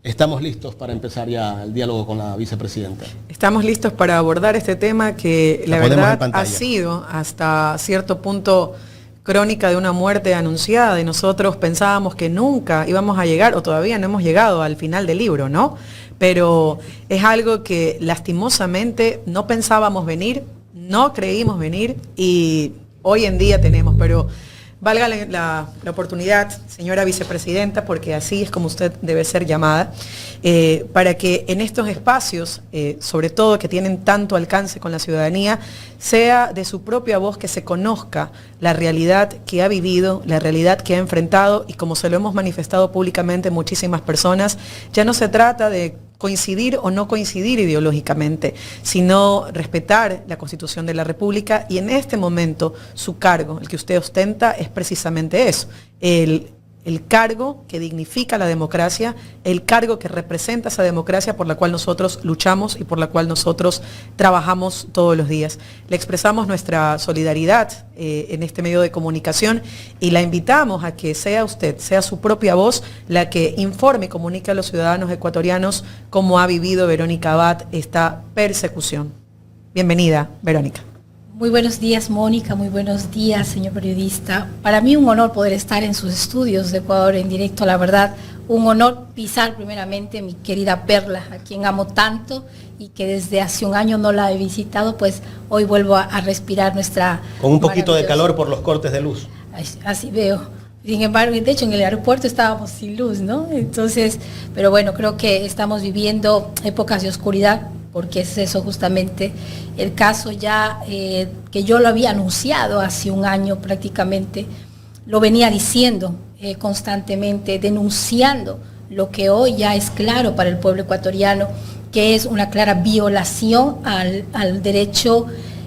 estamos listos para empezar ya el diálogo con la vicepresidenta. Estamos listos para abordar este tema que la verdad ha sido hasta cierto punto crónica de una muerte anunciada, y nosotros pensábamos que nunca íbamos a llegar, o todavía no hemos llegado al final del libro, ¿no? Pero es algo que lastimosamente no pensábamos venir, no creímos venir, y hoy en día tenemos, pero valga la oportunidad, señora vicepresidenta, porque así es como usted debe ser llamada, para que en estos espacios, sobre todo que tienen tanto alcance con la ciudadanía, sea de su propia voz que se conozca la realidad que ha vivido, la realidad que ha enfrentado, y como se lo hemos manifestado públicamente muchísimas personas, ya no se trata de coincidir o no coincidir ideológicamente, sino respetar la Constitución de la República, y en este momento su cargo, el que usted ostenta, es precisamente eso, el cargo que dignifica la democracia, el cargo que representa esa democracia por la cual nosotros luchamos y por la cual nosotros trabajamos todos los días. Le expresamos nuestra solidaridad en este medio de comunicación, y la invitamos a que sea usted, sea su propia voz, la que informe y comunique a los ciudadanos ecuatorianos cómo ha vivido Verónica Abad esta persecución. Bienvenida, Verónica. Muy buenos días, Mónica, muy buenos días, señor periodista. Para mí un honor poder estar en sus estudios de Ecuador en directo, la verdad, un honor pisar primeramente mi querida Perla, a quien amo tanto y que desde hace un año no la he visitado, pues hoy vuelvo a respirar nuestra... Con un poquito de calor por los cortes de luz. Así veo. Sin embargo, de hecho en el aeropuerto estábamos sin luz, ¿no? Entonces, pero bueno, creo que estamos viviendo épocas de oscuridad, porque es eso justamente el caso ya que yo lo había anunciado hace un año prácticamente, lo venía diciendo constantemente, denunciando lo que hoy ya es claro para el pueblo ecuatoriano, que es una clara violación al derecho,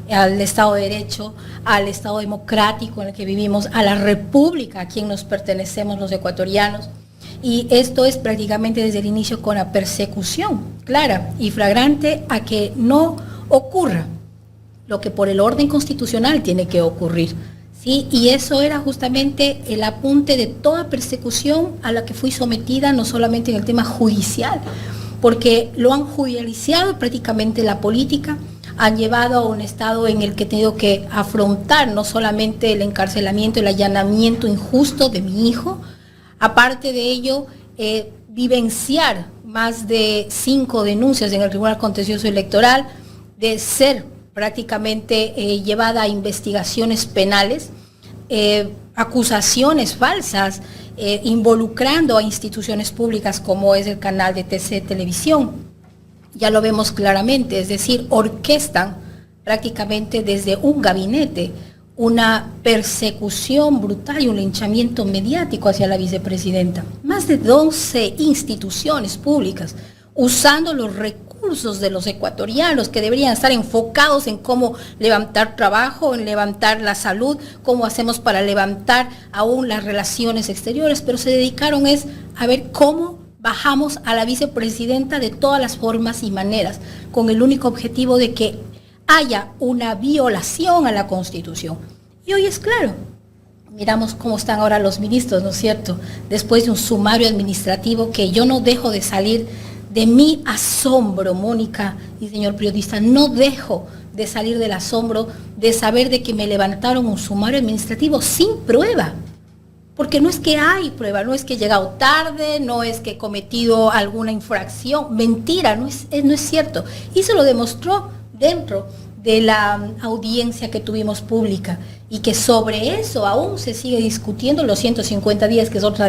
al Estado de Derecho, al Estado democrático en el que vivimos, a la República a quien nos pertenecemos los ecuatorianos. Y esto es prácticamente desde el inicio con la persecución clara y flagrante a que no ocurra lo que por el orden constitucional tiene que ocurrir, ¿sí? Y eso era justamente el apunte de toda persecución a la que fui sometida, no solamente en el tema judicial, porque lo han judicializado prácticamente la política, han llevado a un estado en el que he tenido que afrontar no solamente el encarcelamiento, el allanamiento injusto de mi hijo. Aparte de ello, vivenciar más de 5 denuncias en el Tribunal Contencioso Electoral, de ser prácticamente llevada a investigaciones penales, acusaciones falsas, involucrando a instituciones públicas como es el canal de TC Televisión. Ya lo vemos claramente, es decir, orquestan prácticamente desde un gabinete una persecución brutal y un linchamiento mediático hacia la vicepresidenta. Más de 12 instituciones públicas usando los recursos de los ecuatorianos que deberían estar enfocados en cómo levantar trabajo, en levantar la salud, cómo hacemos para levantar aún las relaciones exteriores, pero se dedicaron a ver cómo bajamos a la vicepresidenta de todas las formas y maneras, con el único objetivo de que haya una violación a la Constitución. Y hoy es claro, miramos cómo están ahora los ministros, ¿no es cierto? Después de un sumario administrativo que yo no dejo de salir de mi asombro, Mónica y señor periodista, no dejo de salir del asombro de saber de que me levantaron un sumario administrativo sin prueba. Porque no es que hay prueba, no es que he llegado tarde, no es que he cometido alguna infracción, mentira, no es cierto. Y se lo demostró dentro de la audiencia que tuvimos pública, y que sobre eso aún se sigue discutiendo los 150 días, que es otra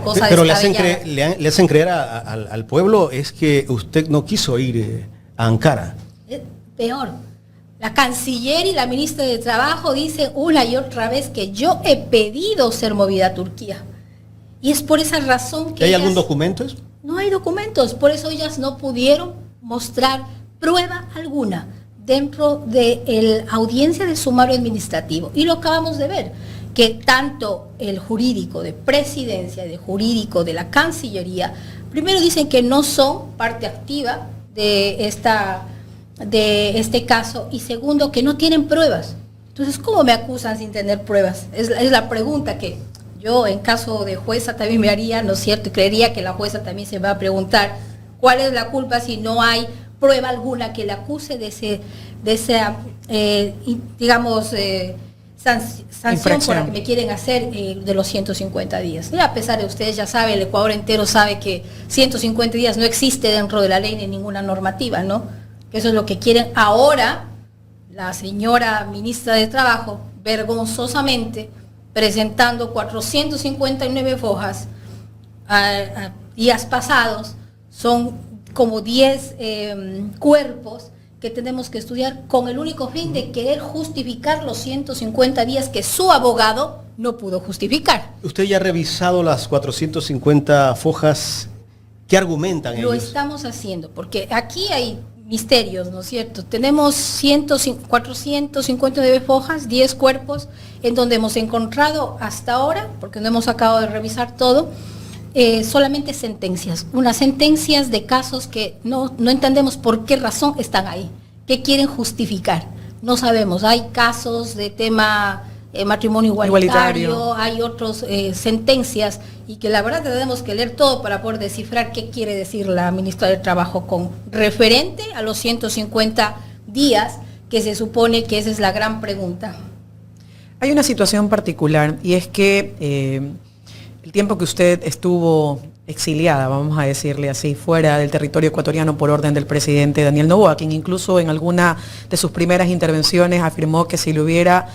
cosa. Pero le hacen creer al pueblo es que usted no quiso ir a Ankara. Peor. La canciller y la ministra de Trabajo dicen una y otra vez que yo he pedido ser movida a Turquía. Y es por esa razón que... ¿Hay algún documento? No hay documentos, por eso ellas no pudieron mostrar prueba alguna dentro de la audiencia de sumario administrativo. Y lo acabamos de ver, que tanto el jurídico de presidencia, de jurídico de la Cancillería, primero dicen que no son parte activa de este caso, y segundo, que no tienen pruebas. Entonces, ¿cómo me acusan sin tener pruebas? Es la pregunta que Yo en caso de jueza también me haría, ¿no es cierto? Y creería que la jueza también se va a preguntar cuál es la culpa si no hay prueba alguna que le acuse de esa, digamos, sanción por la que me quieren hacer de los 150 días. Y a pesar de ustedes ya saben, el Ecuador entero sabe que 150 días no existe dentro de la ley ni ninguna normativa, ¿no? Que eso es lo que quieren ahora la señora ministra de Trabajo, vergonzosamente, presentando 459 hojas a días pasados, son como 10 cuerpos que tenemos que estudiar con el único fin de querer justificar los 150 días que su abogado no pudo justificar. ¿Usted ya ha revisado las 450 hojas? ¿Qué argumentan ellos? Lo estamos haciendo, porque aquí hay misterios, ¿no es cierto? Tenemos 459 hojas, 10 cuerpos, en donde hemos encontrado hasta ahora, porque no hemos acabado de revisar todo, solamente sentencias, unas sentencias de casos que no entendemos por qué razón están ahí, qué quieren justificar, no sabemos. Hay casos de tema matrimonio igualitario, hay otras sentencias, y que la verdad tenemos que leer todo para poder descifrar qué quiere decir la ministra del Trabajo con referente a los 150 días, que se supone que esa es la gran pregunta. Hay una situación particular, y es que el tiempo que usted estuvo exiliada, vamos a decirle así, fuera del territorio ecuatoriano por orden del presidente Daniel Noboa, quien incluso en alguna de sus primeras intervenciones afirmó que si hubiera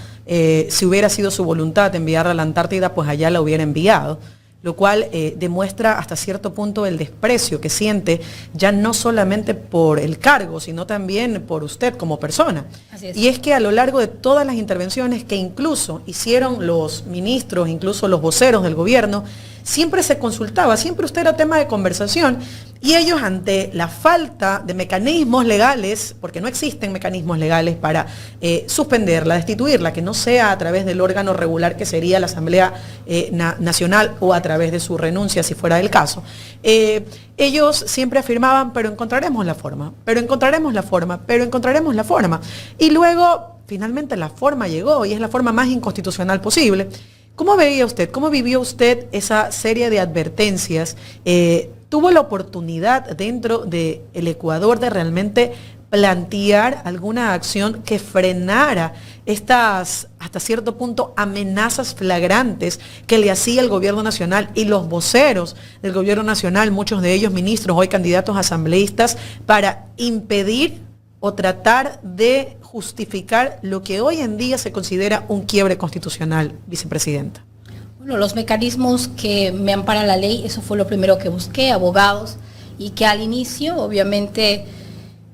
sido su voluntad enviarla a la Antártida, pues allá la hubiera enviado, lo cual demuestra hasta cierto punto el desprecio que siente, ya no solamente por el cargo, sino también por usted como persona. Así es. Y es que a lo largo de todas las intervenciones que incluso hicieron los ministros, incluso los voceros del gobierno, siempre se consultaba, siempre usted era tema de conversación, y ellos, ante la falta de mecanismos legales, porque no existen mecanismos legales para suspenderla, destituirla, que no sea a través del órgano regular que sería la Asamblea Nacional, o a través de su renuncia si fuera el caso, ellos siempre afirmaban, pero encontraremos la forma, pero encontraremos la forma, pero encontraremos la forma. Y luego, finalmente la forma llegó, y es la forma más inconstitucional posible. ¿Cómo veía usted, cómo vivió usted esa serie de advertencias? ¿Tuvo la oportunidad dentro del Ecuador de realmente plantear alguna acción que frenara estas, hasta cierto punto, amenazas flagrantes que le hacía el gobierno nacional y los voceros del gobierno nacional, muchos de ellos ministros, hoy candidatos asambleístas, para impedir o tratar de justificar lo que hoy en día se considera un quiebre constitucional, vicepresidenta? Bueno, los mecanismos que me ampara la ley, eso fue lo primero que busqué, abogados, y que al inicio, obviamente,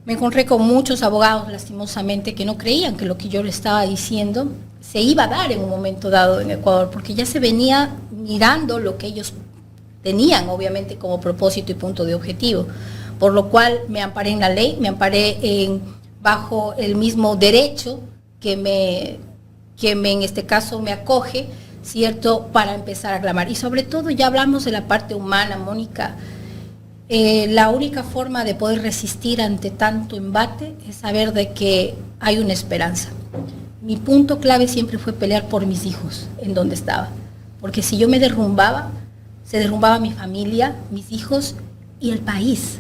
me encontré con muchos abogados, lastimosamente, que no creían que lo que yo le estaba diciendo se iba a dar en un momento dado en Ecuador, porque ya se venía mirando lo que ellos tenían, obviamente, como propósito y punto de objetivo. Por lo cual me amparé en la ley, me amparé bajo el mismo derecho que en este caso me acoge, ¿cierto?, para empezar a clamar. Y sobre todo, ya hablamos de la parte humana, Mónica. La única forma de poder resistir ante tanto embate es saber de que hay una esperanza. Mi punto clave siempre fue pelear por mis hijos, en donde estaba. Porque si yo me derrumbaba, se derrumbaba mi familia, mis hijos y el país.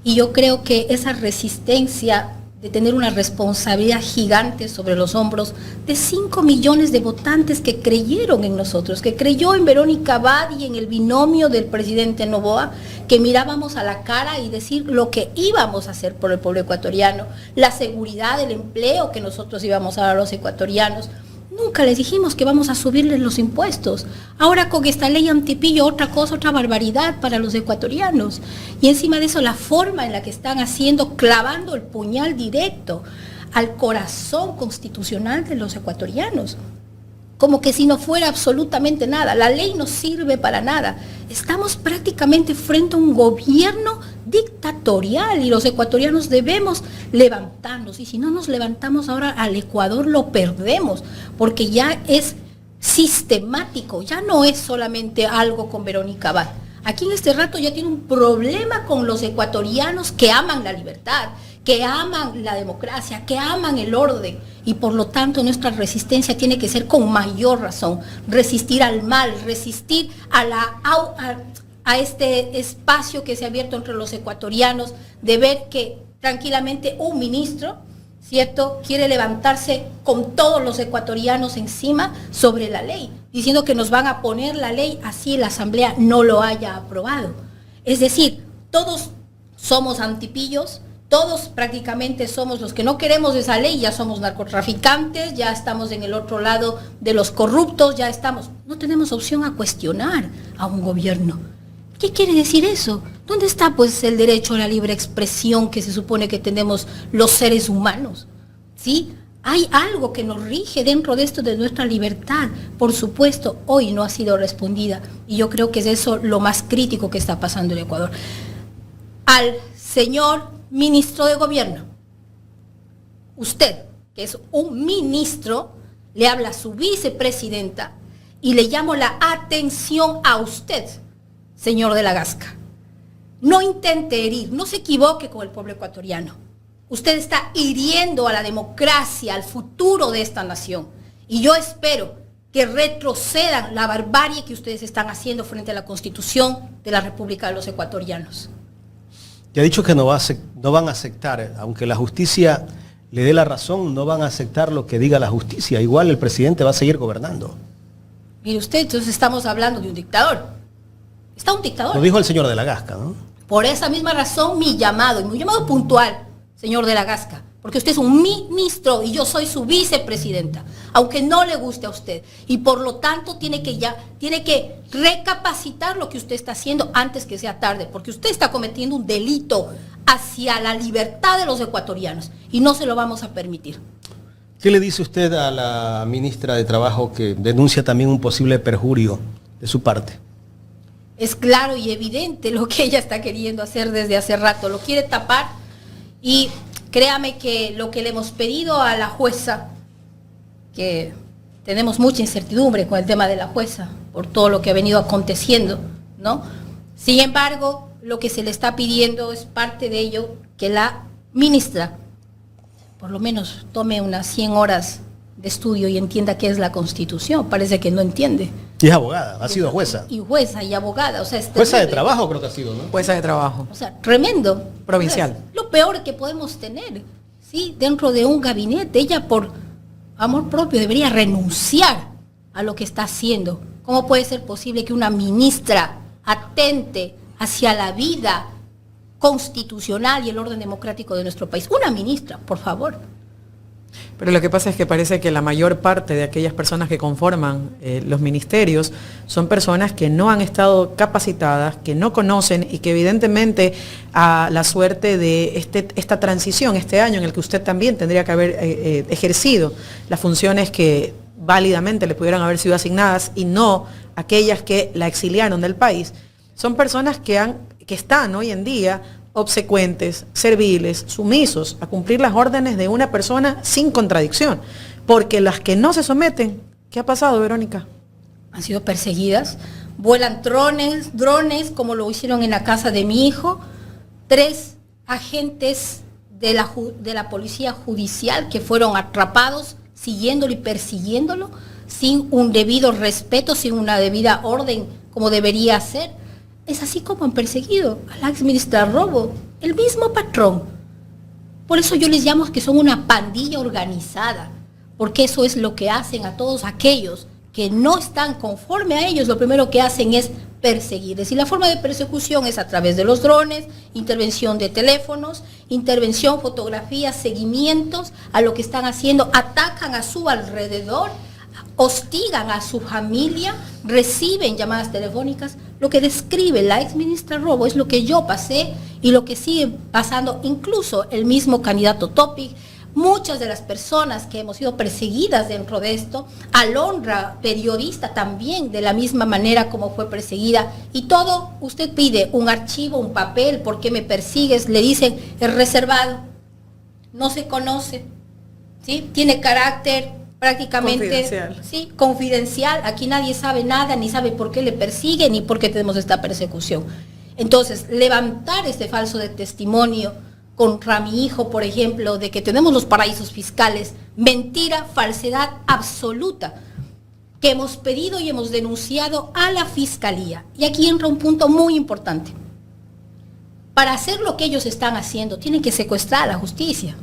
Y yo creo que esa resistencia de tener una responsabilidad gigante sobre los hombros de 5 millones de votantes que creyeron en nosotros, que creyó en Verónica Abad y en el binomio del presidente Noboa, que mirábamos a la cara y decir lo que íbamos a hacer por el pueblo ecuatoriano, la seguridad, el empleo que nosotros íbamos a dar a los ecuatorianos. Nunca les dijimos que vamos a subirles los impuestos. Ahora con esta ley antipillo, otra cosa, otra barbaridad para los ecuatorianos. Y encima de eso, la forma en la que están haciendo, clavando el puñal directo al corazón constitucional de los ecuatorianos. Como que si no fuera absolutamente nada. La ley no sirve para nada. Estamos prácticamente frente a un gobierno dictatorial y los ecuatorianos debemos levantarnos. Y si no nos levantamos ahora, al Ecuador lo perdemos, porque ya es sistemático, ya no es solamente algo con Verónica Abad. Aquí en este rato ya tiene un problema con los ecuatorianos que aman la libertad, que aman la democracia, que aman el orden, y por lo tanto nuestra resistencia tiene que ser con mayor razón, resistir al mal, resistir a este espacio que se ha abierto entre los ecuatorianos, de ver que tranquilamente un ministro, ¿cierto?, quiere levantarse con todos los ecuatorianos encima sobre la ley, diciendo que nos van a poner la ley así la Asamblea no lo haya aprobado. Es decir, todos somos antipillos, todos prácticamente somos los que no queremos esa ley, ya somos narcotraficantes, ya estamos en el otro lado de los corruptos, no tenemos opción a cuestionar a un gobierno. ¿Qué quiere decir eso? ¿Dónde está pues el derecho a la libre expresión que se supone que tenemos los seres humanos? ¿Sí? Hay algo que nos rige dentro de esto de nuestra libertad. Por supuesto, hoy no ha sido respondida, y yo creo que es eso lo más crítico que está pasando en Ecuador. Al señor ministro de gobierno, usted, que es un ministro, le habla a su vicepresidenta y le llamo la atención a usted, señor de la Gasca. No intente herir, no se equivoque con el pueblo ecuatoriano. Usted está hiriendo a la democracia, al futuro de esta nación. Y yo espero que retrocedan la barbarie que ustedes están haciendo frente a la Constitución de la República de los Ecuatorianos. Te ha dicho que no van a aceptar, aunque la justicia le dé la razón, no van a aceptar lo que diga la justicia. Igual el presidente va a seguir gobernando. Mire usted, entonces estamos hablando de un dictador. Está un dictador. Lo dijo el señor de la Gasca, ¿no? Por esa misma razón mi llamado puntual, señor de la Gasca, porque usted es un ministro y yo soy su vicepresidenta, aunque no le guste a usted, y por lo tanto tiene que recapacitar lo que usted está haciendo antes que sea tarde, porque usted está cometiendo un delito hacia la libertad de los ecuatorianos y no se lo vamos a permitir. ¿Qué le dice usted a la ministra de Trabajo que denuncia también un posible perjurio de su parte? Es claro y evidente lo que ella está queriendo hacer desde hace rato, lo quiere tapar, y créame que lo que le hemos pedido a la jueza, que tenemos mucha incertidumbre con el tema de la jueza, por todo lo que ha venido aconteciendo, ¿no? Sin embargo, lo que se le está pidiendo es parte de ello, que la ministra, por lo menos tome unas 100 horas de estudio y entienda qué es la Constitución. Parece que no entiende. Y es abogada, ha sido jueza. Y jueza y abogada, o sea, es jueza de trabajo creo que ha sido, ¿no? Jueza de trabajo. O sea, tremendo. Provincial. O sea, lo peor que podemos tener, ¿sí? Dentro de un gabinete, ella por amor propio debería renunciar a lo que está haciendo. ¿Cómo puede ser posible que una ministra atente hacia la vida constitucional y el orden democrático de nuestro país? Una ministra, por favor. Pero lo que pasa es que parece que la mayor parte de aquellas personas que conforman los ministerios son personas que no han estado capacitadas, que no conocen y que evidentemente a la suerte de esta transición, este año en el que usted también tendría que haber ejercido las funciones que válidamente le pudieran haber sido asignadas y no aquellas que la exiliaron del país, son personas que están hoy en día obsecuentes, serviles, sumisos a cumplir las órdenes de una persona sin contradicción. Porque las que no se someten, ¿qué ha pasado, Verónica? Han sido perseguidas, vuelan drones como lo hicieron en la casa de mi hijo, 3 agentes de la policía judicial que fueron atrapados siguiéndolo y persiguiéndolo sin un debido respeto, sin una debida orden como debería ser. Es así como han perseguido a la exministra Robo, el mismo patrón. Por eso yo les llamo que son una pandilla organizada, porque eso es lo que hacen a todos aquellos que no están conforme a ellos. Lo primero que hacen es perseguirles. Y la forma de persecución es a través de los drones, intervención de teléfonos, intervención, fotografías, seguimientos a lo que están haciendo, atacan a su alrededor, hostigan a su familia, reciben llamadas telefónicas. Lo que describe la exministra Robo es lo que yo pasé y lo que sigue pasando incluso el mismo candidato Topic. Muchas de las personas que hemos sido perseguidas dentro de esto, Alondra, periodista también, de la misma manera como fue perseguida, y todo, usted pide un archivo, un papel, ¿por qué me persigues? Le dicen, es reservado, no se conoce, ¿sí? Tiene carácter prácticamente confidencial, aquí nadie sabe nada, ni sabe por qué le persiguen, ni por qué tenemos esta persecución. Entonces, levantar este falso de testimonio contra mi hijo, por ejemplo, de que tenemos los paraísos fiscales. Mentira, falsedad absoluta, que hemos pedido y hemos denunciado a la Fiscalía. Y aquí entra un punto muy importante. Para hacer lo que ellos están haciendo, tienen que secuestrar a la justicia.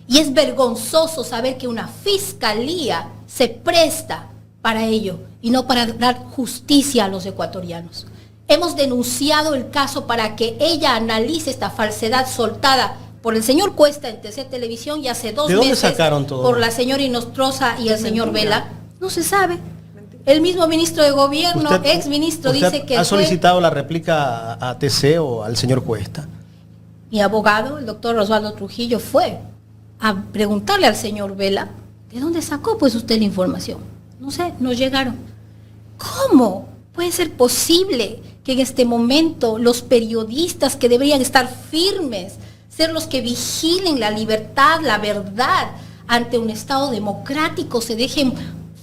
Y es vergonzoso saber que una Fiscalía se presta para ello y no para dar justicia a los ecuatorianos. Hemos denunciado el caso para que ella analice esta falsedad soltada por el señor Cuesta en TC Televisión y hace 2 meses. ¿De dónde sacaron todo? Por la señora Inostroza y el señor Vela. No se sabe. El mismo ministro de gobierno, ex ministro, dice que... ¿Ha solicitado la réplica a TC o al señor Cuesta? Mi abogado, el doctor Osvaldo Trujillo, fue a preguntarle al señor Vela, ¿de dónde sacó pues usted la información? No sé, nos llegaron. ¿Cómo puede ser posible que en este momento los periodistas que deberían estar firmes, ser los que vigilen la libertad, la verdad, ante un Estado democrático, se dejen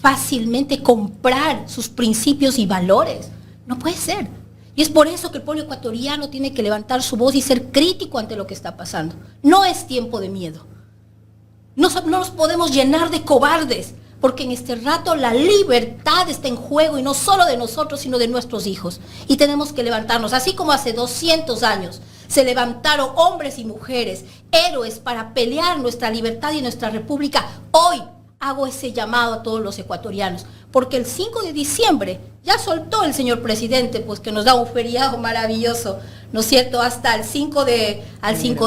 fácilmente comprar sus principios y valores? No puede ser. Y es por eso que el pueblo ecuatoriano tiene que levantar su voz y ser crítico ante lo que está pasando. No es tiempo de miedo. No nos podemos llenar de cobardes, porque en este rato la libertad está en juego, y no solo de nosotros, sino de nuestros hijos. Y tenemos que levantarnos, así como hace 200 años se levantaron hombres y mujeres, héroes, para pelear nuestra libertad y nuestra república. Hoy hago ese llamado a todos los ecuatorianos, porque el 5 de diciembre ya soltó el señor presidente, pues que nos da un feriado maravilloso, ¿no es cierto?, hasta el 5 de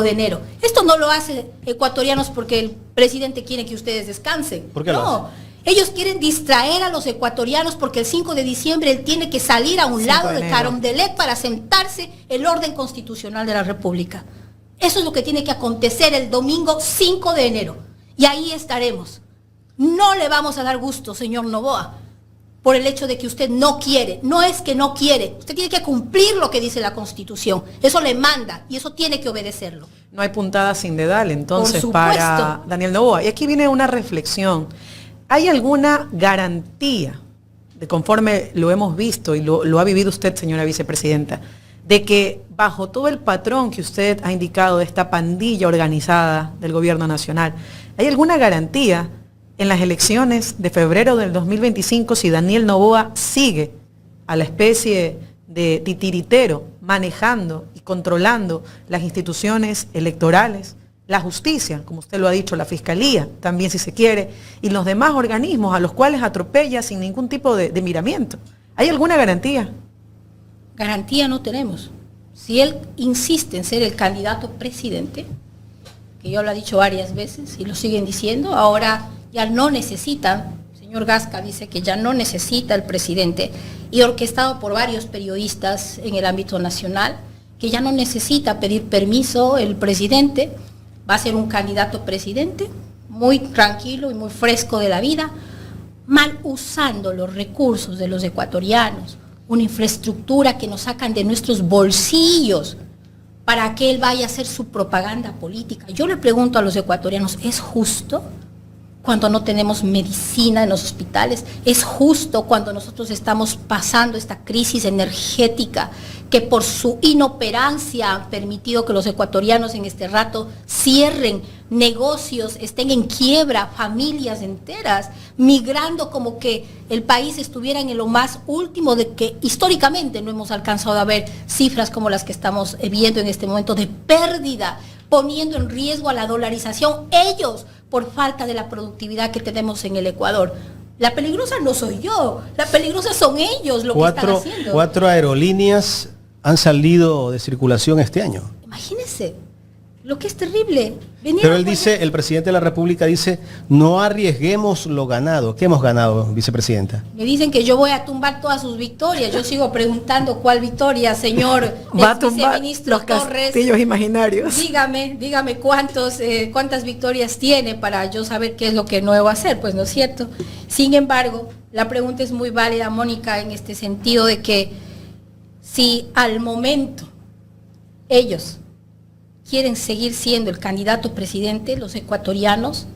enero. Esto no lo hace ecuatorianos porque el presidente quiere que ustedes descansen. ¿Por qué no? No, ellos quieren distraer a los ecuatorianos porque el 5 de diciembre él tiene que salir a un lado de Carondelet para sentarse el orden constitucional de la República. Eso es lo que tiene que acontecer el domingo 5 de enero. Y ahí estaremos. No le vamos a dar gusto, señor Noboa, por el hecho de que usted no quiere. No es que no quiere. Usted tiene que cumplir lo que dice la Constitución. Eso le manda y eso tiene que obedecerlo. No hay puntada sin dedal, entonces, para Daniel Noboa. Y aquí viene una reflexión. ¿Hay alguna garantía, de conforme lo hemos visto y lo ha vivido usted, señora vicepresidenta, de que bajo todo el patrón que usted ha indicado de esta pandilla organizada del gobierno nacional, hay alguna garantía en las elecciones de febrero del 2025 si Daniel Noboa sigue a la especie de titiritero manejando y controlando las instituciones electorales, la justicia, como usted lo ha dicho, la fiscalía, también si se quiere, y los demás organismos a los cuales atropella sin ningún tipo de miramiento? ¿Hay alguna garantía? Garantía no tenemos. Si él insiste en ser el candidato presidente, que yo lo he dicho varias veces y lo siguen diciendo, ahora ya no necesitan, el señor Gasca dice que ya no necesita el presidente, y orquestado por varios periodistas en el ámbito nacional, que ya no necesita pedir permiso el presidente, va a ser un candidato presidente muy tranquilo y muy fresco de la vida, mal usando los recursos de los ecuatorianos, una infraestructura que nos sacan de nuestros bolsillos para que él vaya a hacer su propaganda política. Yo le pregunto a los ecuatorianos, ¿es justo cuando no tenemos medicina en los hospitales? ¿Es justo cuando nosotros estamos pasando esta crisis energética que por su inoperancia han permitido que los ecuatorianos en este rato cierren negocios, estén en quiebra, familias enteras, migrando como que el país estuviera en lo más último, de que históricamente no hemos alcanzado a ver cifras como las que estamos viendo en este momento de pérdida, poniendo en riesgo a la dolarización, ellos por falta de la productividad que tenemos en el Ecuador? La peligrosa no soy yo, la peligrosa son ellos lo que están haciendo. 4 aerolíneas han salido de circulación este año. Imagínense, lo que es terrible. Pero él dice, el presidente de la República dice, no arriesguemos lo ganado. ¿Qué hemos ganado, vicepresidenta? Me dicen que yo voy a tumbar todas sus victorias. Yo sigo preguntando cuál victoria, señor va a tumbar los Torres, castillos imaginarios. Dígame cuántas victorias tiene para yo saber qué es lo que no debo hacer, pues no es cierto. Sin embargo, la pregunta es muy válida, Mónica, en este sentido de que si al momento ellos quieren seguir siendo el candidato presidente, los ecuatorianos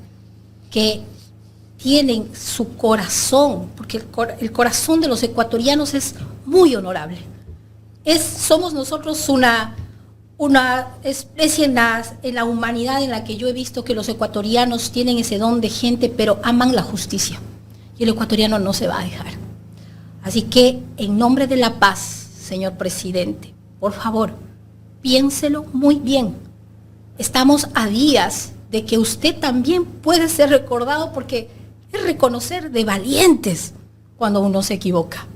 que tienen su corazón, porque el corazón de los ecuatorianos es muy honorable. Somos nosotros una especie en la humanidad en la que yo he visto que los ecuatorianos tienen ese don de gente, pero aman la justicia. Y el ecuatoriano no se va a dejar. Así que, en nombre de la paz, señor presidente, por favor, piénselo muy bien. Estamos a días de que usted también puede ser recordado, porque es reconocer de valientes cuando uno se equivoca.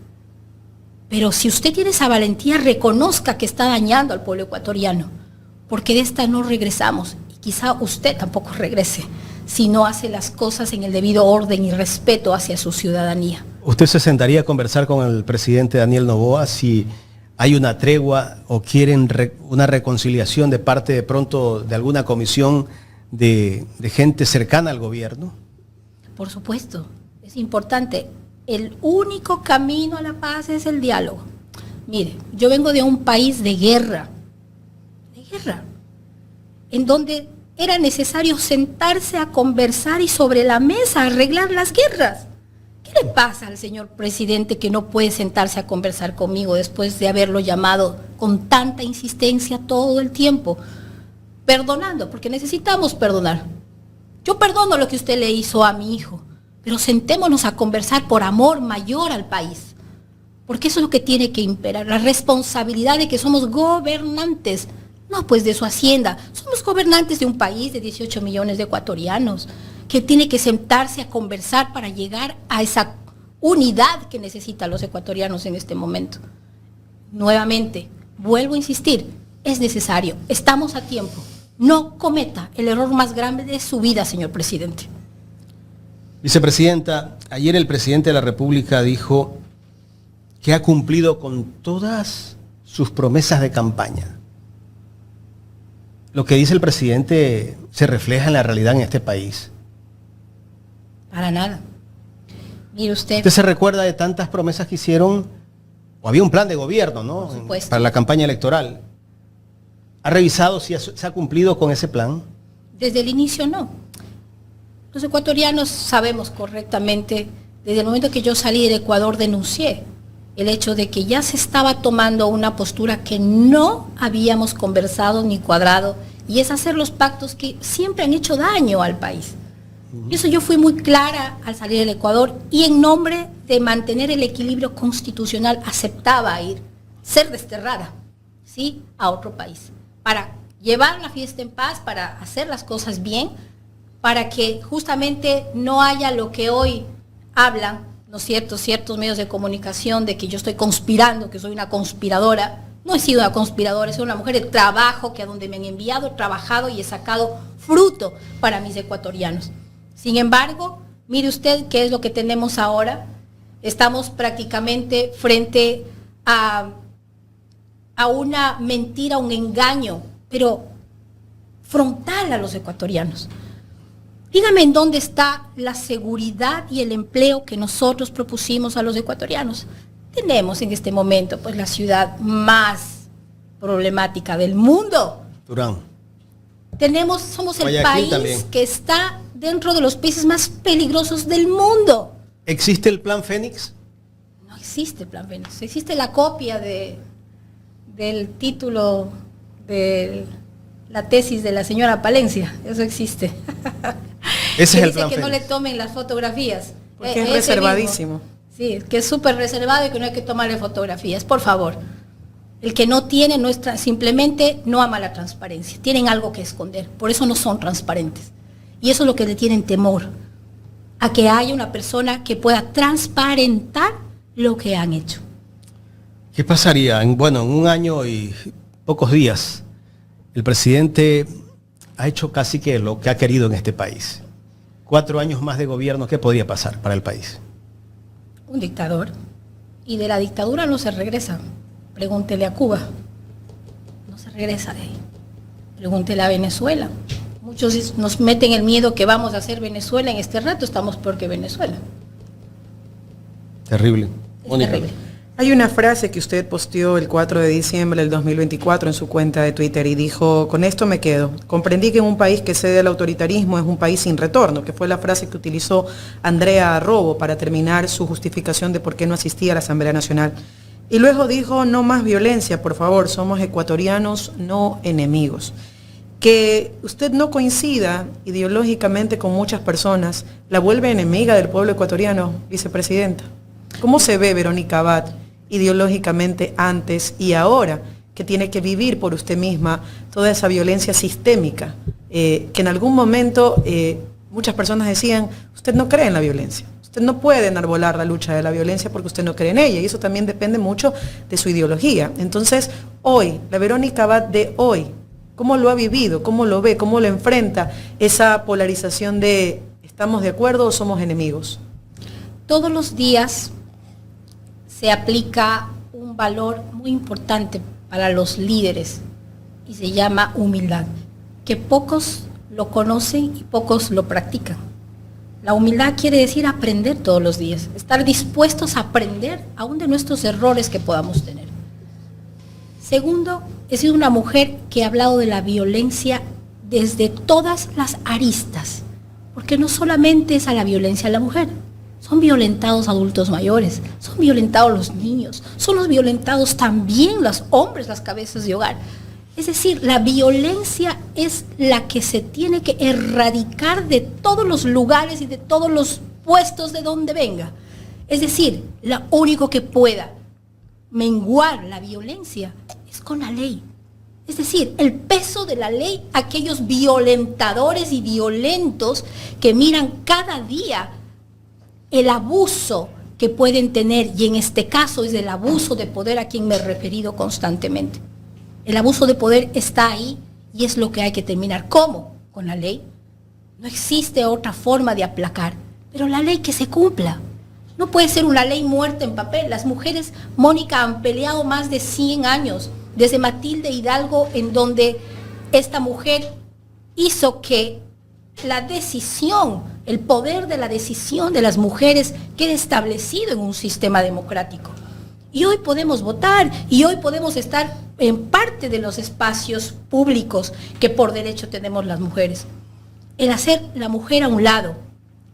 Pero si usted tiene esa valentía, reconozca que está dañando al pueblo ecuatoriano, porque de esta no regresamos, y quizá usted tampoco regrese si no hace las cosas en el debido orden y respeto hacia su ciudadanía. ¿Usted se sentaría a conversar con el presidente Daniel Noboa si hay una tregua o quieren una reconciliación de parte de pronto de alguna comisión de gente cercana al gobierno? Por supuesto, es importante. El único camino a la paz es el diálogo. Mire, yo vengo de un país de guerra, en donde era necesario sentarse a conversar y sobre la mesa arreglar las guerras. ¿Qué le pasa al señor presidente que no puede sentarse a conversar conmigo después de haberlo llamado con tanta insistencia todo el tiempo? Perdonando, porque necesitamos perdonar. Yo perdono lo que usted le hizo a mi hijo, pero sentémonos a conversar por amor mayor al país, porque eso es lo que tiene que imperar, la responsabilidad de que somos gobernantes, no pues de su hacienda, somos gobernantes de un país de 18 millones de ecuatorianos, que tiene que sentarse a conversar para llegar a esa unidad que necesitan los ecuatorianos en este momento. Nuevamente, vuelvo a insistir, es necesario, estamos a tiempo, no cometa el error más grande de su vida, señor presidente. Vicepresidenta, ayer el presidente de la República dijo que ha cumplido con todas sus promesas de campaña. Lo que dice el presidente se refleja en la realidad en este país. Para nada. Mire usted. ¿Usted se recuerda de tantas promesas que hicieron? O había un plan de gobierno, ¿no? Por supuesto. Para la campaña electoral. ¿Ha revisado si se ha cumplido con ese plan? Desde el inicio no. Los ecuatorianos sabemos correctamente, desde el momento que yo salí del Ecuador denuncié el hecho de que ya se estaba tomando una postura que no habíamos conversado ni cuadrado, y es hacer los pactos que siempre han hecho daño al país. Y eso yo fui muy clara al salir del Ecuador, y en nombre de mantener el equilibrio constitucional aceptaba ser desterrada, ¿sí?, a otro país, para llevar la fiesta en paz, para hacer las cosas bien, para que justamente no haya lo que hoy hablan, ¿no es cierto?, ciertos medios de comunicación, de que yo estoy conspirando, que soy una conspiradora. No he sido una conspiradora, soy una mujer de trabajo, que a donde me han enviado he trabajado y he sacado fruto para mis ecuatorianos. Sin embargo, mire usted qué es lo que tenemos ahora. Estamos prácticamente frente a una mentira, un engaño, pero frontal a los ecuatorianos. Dígame en dónde está la seguridad y el empleo que nosotros propusimos a los ecuatorianos. Tenemos en este momento pues la ciudad más problemática del mundo. Durán. Somos el Guayaquil país también, que está dentro de los países más peligrosos del mundo. ¿Existe el plan Fénix? No existe el plan Fénix. Existe la copia del título de la tesis de la señora Palencia. Eso existe. Ese es el plan Fénix. Que no le tomen las fotografías. Porque es reservadísimo. Mismo. Sí, que es súper reservado y que no hay que tomarle fotografías. Por favor. El que no tiene simplemente no ama la transparencia. Tienen algo que esconder. Por eso no son transparentes. Y eso es lo que le tienen temor. A que haya una persona que pueda transparentar lo que han hecho. ¿Qué pasaría? En un año y pocos días, el presidente ha hecho casi que lo que ha querido en este país. 4 años más de gobierno, ¿qué podría pasar para el país? Un dictador. Y de la dictadura no se regresa. Pregúntele a Cuba. No se regresa de ahí. Pregúntele a Venezuela. Muchos nos meten el miedo que vamos a hacer Venezuela. En este rato estamos peor que Venezuela. Terrible. Es terrible. Hay una frase que usted posteó el 4 de diciembre del 2024 en su cuenta de Twitter y dijo: con esto me quedo. Comprendí que en un país que cede al autoritarismo es un país sin retorno, que fue la frase que utilizó Andrea Robo para terminar su justificación de por qué no asistía a la Asamblea Nacional. Y luego dijo, no más violencia, por favor, somos ecuatorianos, no enemigos. Que usted no coincida ideológicamente con muchas personas, ¿la vuelve enemiga del pueblo ecuatoriano, vicepresidenta? ¿Cómo se ve Verónica Abad ideológicamente antes y ahora, que tiene que vivir por usted misma toda esa violencia sistémica? Que en algún momento muchas personas decían, usted no cree en la violencia, usted no puede enarbolar la lucha de la violencia porque usted no cree en ella, y eso también depende mucho de su ideología. Entonces, hoy, la Verónica Abad de hoy, ¿cómo lo ha vivido? ¿Cómo lo ve? ¿Cómo lo enfrenta esa polarización de estamos de acuerdo o somos enemigos? Todos los días se aplica un valor muy importante para los líderes y se llama humildad, que pocos lo conocen y pocos lo practican. La humildad quiere decir aprender todos los días, estar dispuestos a aprender aún de nuestros errores que podamos tener. Segundo, he sido una mujer que ha hablado de la violencia desde todas las aristas, porque no solamente es a la violencia a la mujer, son violentados adultos mayores, son violentados los niños, son los violentados también los hombres, las cabezas de hogar. Es decir, la violencia es la que se tiene que erradicar de todos los lugares y de todos los puestos de donde venga. Es decir, lo único que pueda menguar la violencia es con la ley. Es decir, el peso de la ley a aquellos violentadores y violentos que miran cada día el abuso que pueden tener, y en este caso es el abuso de poder a quien me he referido constantemente. El abuso de poder está ahí y es lo que hay que terminar. ¿Cómo? Con la ley. No existe otra forma de aplacar, pero la ley que se cumpla. No puede ser una ley muerta en papel. Las mujeres, Mónica, han peleado más de 100 años, desde Matilde Hidalgo, en donde esta mujer hizo que la decisión, el poder de la decisión de las mujeres quede establecido en un sistema democrático. Y hoy podemos votar y hoy podemos estar en parte de los espacios públicos que por derecho tenemos las mujeres. El hacer la mujer a un lado,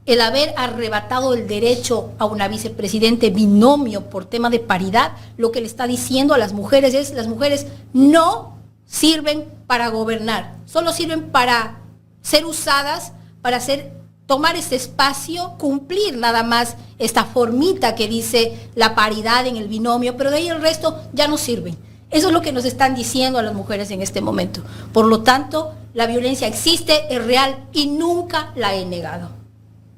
el haber arrebatado el derecho a una vicepresidente binomio por tema de paridad, lo que le está diciendo a las mujeres es, las mujeres no sirven para gobernar, solo sirven para ser usadas, para tomar este espacio, cumplir nada más esta formita que dice la paridad en el binomio, pero de ahí el resto ya no sirven. Eso es lo que nos están diciendo a las mujeres en este momento. Por lo tanto, la violencia existe, es real y nunca la he negado.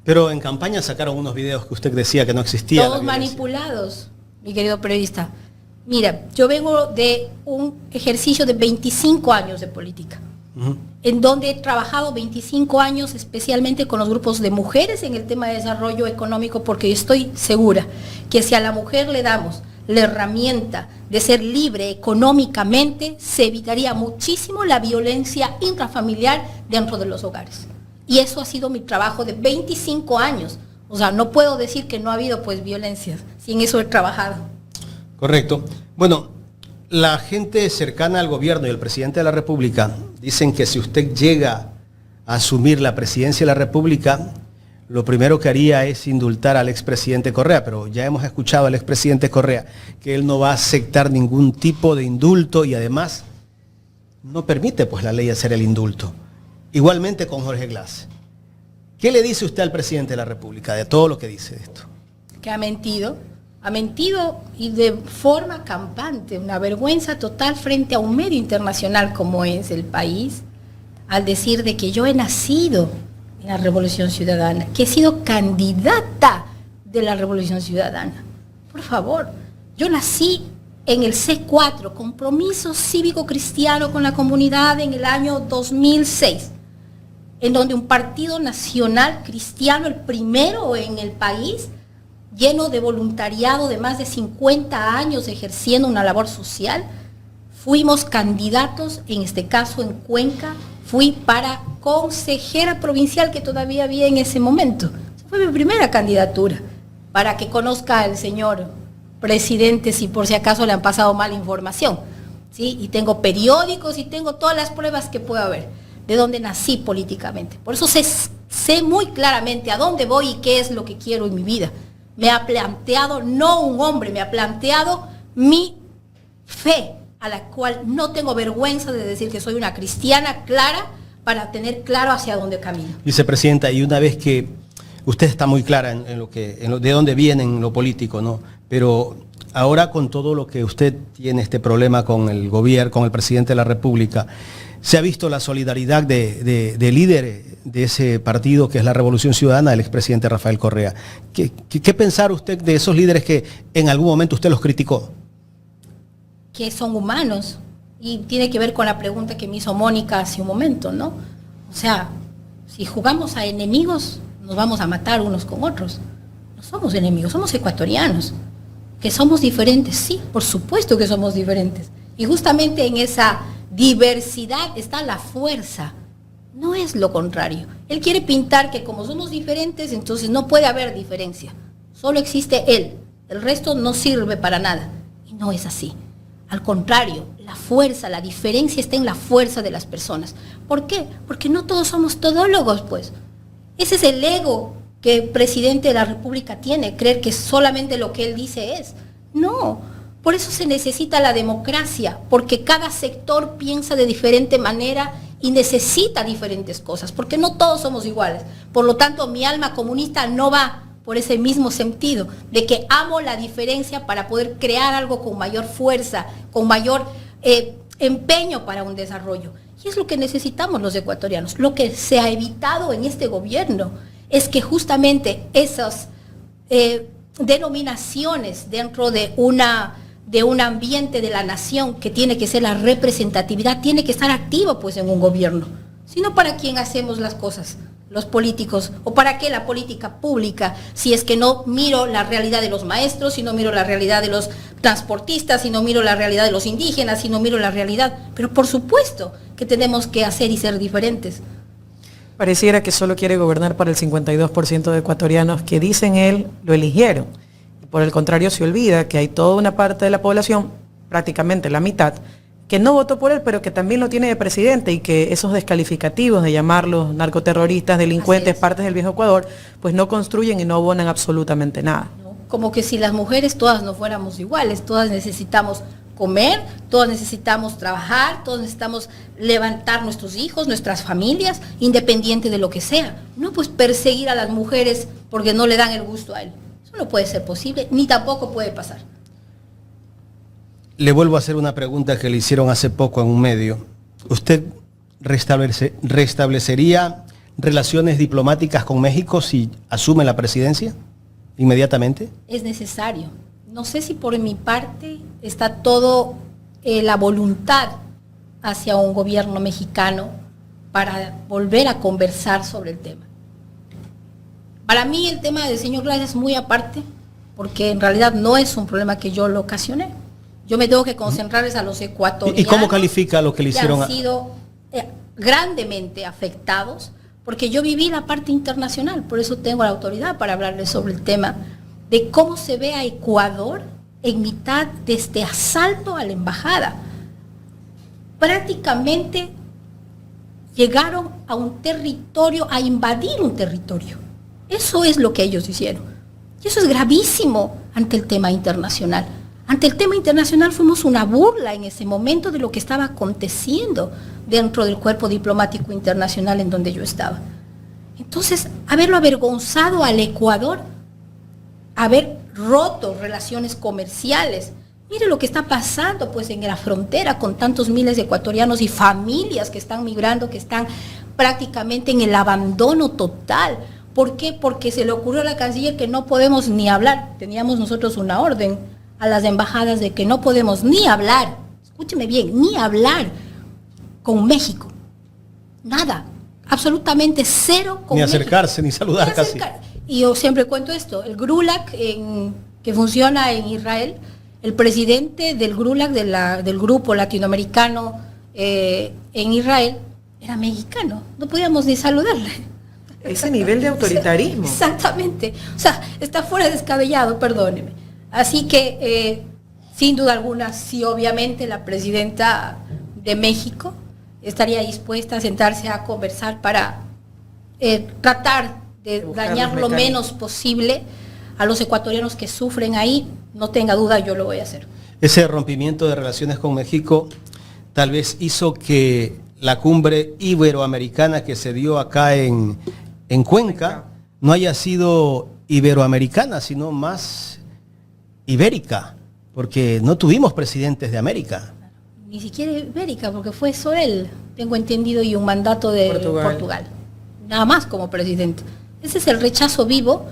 Pero en campaña sacaron unos videos que usted decía que no existían. Todos manipulados, mi querido periodista. Mira, yo vengo de un ejercicio de 25 años de política. En donde he trabajado 25 años especialmente con los grupos de mujeres en el tema de desarrollo económico, porque estoy segura que si a la mujer le damos la herramienta de ser libre económicamente, se evitaría muchísimo la violencia intrafamiliar dentro de los hogares. Y eso ha sido mi trabajo de 25 años. O sea, no puedo decir que no ha habido pues violencias, si en eso he trabajado. Correcto. Bueno, la gente cercana al gobierno y al presidente de la República dicen que si usted llega a asumir la presidencia de la República, lo primero que haría es indultar al expresidente Correa, pero ya hemos escuchado al expresidente Correa que él no va a aceptar ningún tipo de indulto y además no permite pues la ley hacer el indulto. Igualmente con Jorge Glass. ¿Qué le dice usted al presidente de la República de todo lo que dice de esto? Que ha mentido y de forma campante, una vergüenza total frente a un medio internacional como es El País, al decir de que yo he nacido en la Revolución Ciudadana, que he sido candidata de la Revolución Ciudadana. Por favor, yo nací en el C4, Compromiso Cívico Cristiano con la Comunidad, en el año 2006, en donde un partido nacional cristiano, el primero en el país, lleno de voluntariado de más de 50 años ejerciendo una labor social, fuimos candidatos, en este caso en Cuenca, fui para consejera provincial que todavía había en ese momento. Fue mi primera candidatura, para que conozca el señor presidente si por si acaso le han pasado mala información, ¿sí? Y tengo periódicos y tengo todas las pruebas que pueda haber de dónde nací políticamente. Por eso sé muy claramente a dónde voy y qué es lo que quiero en mi vida. Me ha planteado, no un hombre, me ha planteado mi fe, a la cual no tengo vergüenza de decir que soy una cristiana clara, para tener claro hacia dónde camino. Vicepresidenta, y una vez que usted está muy clara de dónde viene en lo político, ¿no? Pero ahora con todo lo que usted tiene este problema con el gobierno, con el presidente de la República, se ha visto la solidaridad de líderes de ese partido que es la Revolución Ciudadana, el expresidente Rafael Correa. ¿Qué pensar usted de esos líderes que en algún momento usted los criticó? Que son humanos, y tiene que ver con la pregunta que me hizo Mónica hace un momento, ¿no? O sea, si jugamos a enemigos, nos vamos a matar unos con otros. No somos enemigos, somos ecuatorianos. ¿Que somos diferentes? Sí, por supuesto que somos diferentes. Y justamente en esa diversidad está la fuerza, no es lo contrario. Él quiere pintar que como somos diferentes, entonces no puede haber diferencia. Solo existe él, el resto no sirve para nada. Y no es así. Al contrario, la fuerza, la diferencia está en la fuerza de las personas. ¿Por qué? Porque no todos somos todólogos, pues. Ese es el ego que el presidente de la República tiene, creer que solamente lo que él dice es. No, por eso se necesita la democracia, porque cada sector piensa de diferente manera y necesita diferentes cosas, porque no todos somos iguales. Por lo tanto, mi alma comunista no va por ese mismo sentido, de que amo la diferencia para poder crear algo con mayor fuerza, con mayor empeño para un desarrollo. Y es lo que necesitamos los ecuatorianos. Lo que se ha evitado en este gobierno es que justamente esas denominaciones dentro de un ambiente de la nación que tiene que ser la representatividad, tiene que estar activa pues en un gobierno. Sino para quién hacemos las cosas, los políticos, o para qué la política pública, si es que no miro la realidad de los maestros, si no miro la realidad de los transportistas, si no miro la realidad de los indígenas, si no miro la realidad. Pero por supuesto que tenemos que hacer y ser diferentes. Pareciera que solo quiere gobernar para el 52% de ecuatorianos que dicen él lo eligieron. Y por el contrario se olvida que hay toda una parte de la población, prácticamente la mitad, que no votó por él, pero que también lo tiene de presidente, y que esos descalificativos de llamarlos narcoterroristas, delincuentes, partes del viejo Ecuador, pues no construyen y no abonan absolutamente nada. Como que si las mujeres todas no fuéramos iguales, todas necesitamos comer, todas necesitamos trabajar, todos necesitamos levantar nuestros hijos, nuestras familias, independiente de lo que sea. No pues perseguir a las mujeres porque no le dan el gusto a él. Eso no puede ser posible, ni tampoco puede pasar. Le vuelvo a hacer una pregunta que le hicieron hace poco en un medio. ¿Usted restablecería relaciones diplomáticas con México si asume la presidencia inmediatamente? Es necesario. No sé si por mi parte está todo la voluntad hacia un gobierno mexicano para volver a conversar sobre el tema. Para mí el tema del señor Glass es muy aparte, porque en realidad no es un problema que yo lo ocasioné. Yo me tengo que concentrar a los ecuatorianos. ¿Y cómo califica lo que le hicieron? Que han sido grandemente afectados, porque yo viví la parte internacional, por eso tengo la autoridad para hablarles sobre el tema de cómo se ve a Ecuador en mitad de este asalto a la embajada. Prácticamente llegaron a un territorio, a invadir un territorio. Eso es lo que ellos hicieron. Y eso es gravísimo ante el tema internacional. Ante el tema internacional fuimos una burla en ese momento de lo que estaba aconteciendo dentro del cuerpo diplomático internacional en donde yo estaba. Entonces, haberlo avergonzado al Ecuador, haber roto relaciones comerciales. Mire lo que está pasando pues en la frontera con tantos miles de ecuatorianos y familias que están migrando, que están prácticamente en el abandono total. ¿Por qué? Porque se le ocurrió a la canciller que no podemos ni hablar. Teníamos nosotros una orden a las embajadas de que no podemos ni hablar, escúcheme bien, ni hablar con México. Nada, absolutamente cero con Ni México. Acercarse, ni saludar casi. Y yo siempre cuento esto, el GRULAC que funciona en Israel, el presidente del GRULAC, del grupo latinoamericano en Israel, era mexicano, no podíamos ni saludarle. Ese nivel de autoritarismo. Exactamente, o sea, está fuera descabellado, perdóneme. Así que, sin duda alguna, sí, obviamente la presidenta de México estaría dispuesta a sentarse a conversar para tratar de dañar lo menos posible a los ecuatorianos que sufren ahí. No tenga duda, yo lo voy a hacer. ese rompimiento de relaciones con México tal vez hizo que la cumbre iberoamericana que se dio acá en Cuenca no haya sido iberoamericana, sino más ibérica, porque no tuvimos presidentes de América. Ni siquiera ibérica, porque fue Sorel, tengo entendido, y un mandato de Portugal. Nada más como presidente. Ese es el rechazo vivo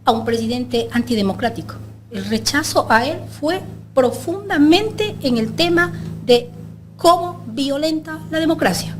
a un presidente antidemocrático. El rechazo a él fue profundamente en el tema de cómo violenta la democracia.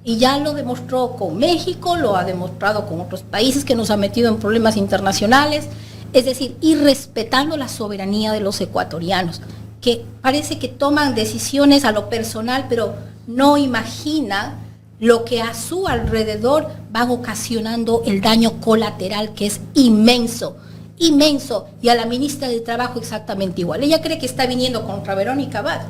Y ya lo demostró con México, lo ha demostrado con otros países que nos han metido en problemas internacionales, es decir, y respetando la soberanía de los ecuatorianos, que parece que toman decisiones a lo personal, pero no imaginan lo que a su alrededor van ocasionando el daño colateral, que es inmenso, inmenso. Y a la ministra de Trabajo exactamente igual. Ella cree que está viniendo contra Verónica Abad.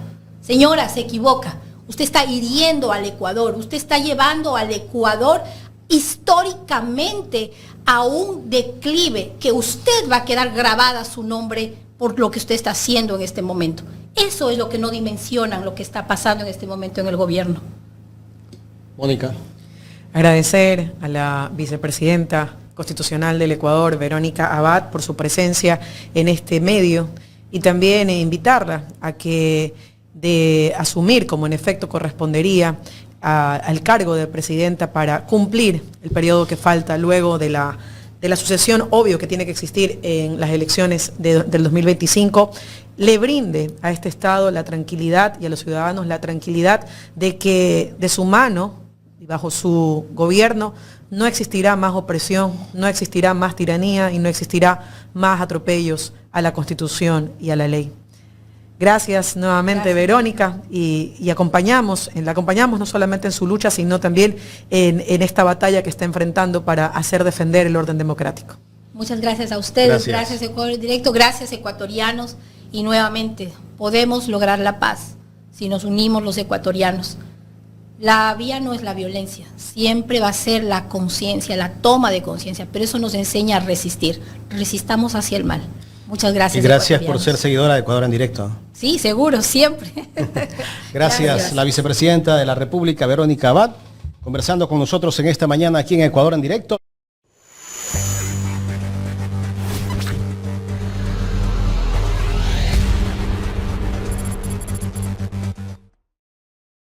Señora, se equivoca. Usted está hiriendo al Ecuador, usted está llevando al Ecuador históricamente a un declive que usted va a quedar grabada su nombre por lo que usted está haciendo en este momento. Eso es lo que no dimensionan, lo que está pasando en este momento en el gobierno. Mónica. Agradecer a la vicepresidenta constitucional del Ecuador, Verónica Abad, por su presencia en este medio y también invitarla a que de asumir, como en efecto correspondería, al cargo de presidenta para cumplir el periodo que falta luego de la sucesión, obvio que tiene que existir en las elecciones del 2025, le brinde a este Estado la tranquilidad y a los ciudadanos la tranquilidad de que de su mano y bajo su gobierno no existirá más opresión, no existirá más tiranía y no existirá más atropellos a la Constitución y a la ley. Gracias nuevamente, Verónica, y la acompañamos no solamente en su lucha, sino también en esta batalla que está enfrentando para hacer defender el orden democrático. Muchas gracias a ustedes, gracias Ecuador en Directo, gracias ecuatorianos, y nuevamente podemos lograr la paz si nos unimos los ecuatorianos. La vía no es la violencia, siempre va a ser la conciencia, la toma de conciencia, pero eso nos enseña a resistir. Resistamos hacia el mal. Muchas gracias. Y gracias por ser seguidora de Ecuador en Directo. Sí, seguro, siempre. Gracias, la vicepresidenta de la República, Verónica Abad, conversando con nosotros en esta mañana aquí en Ecuador en Directo.